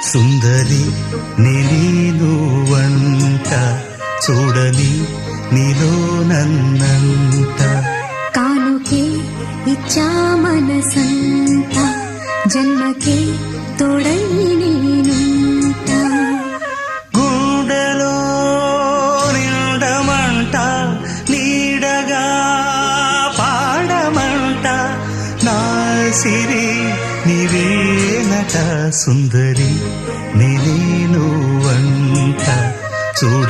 సుందరి నేను వంట చూడని నీలో నన్నంట కానుకే ఇచ్చా మనసంత జన్మకే తోడై నేనుంట గుండెలో నిండమంట నీడగా పాడమంట నా సిరి నీవేనట సుందరి నేను వంట చూడ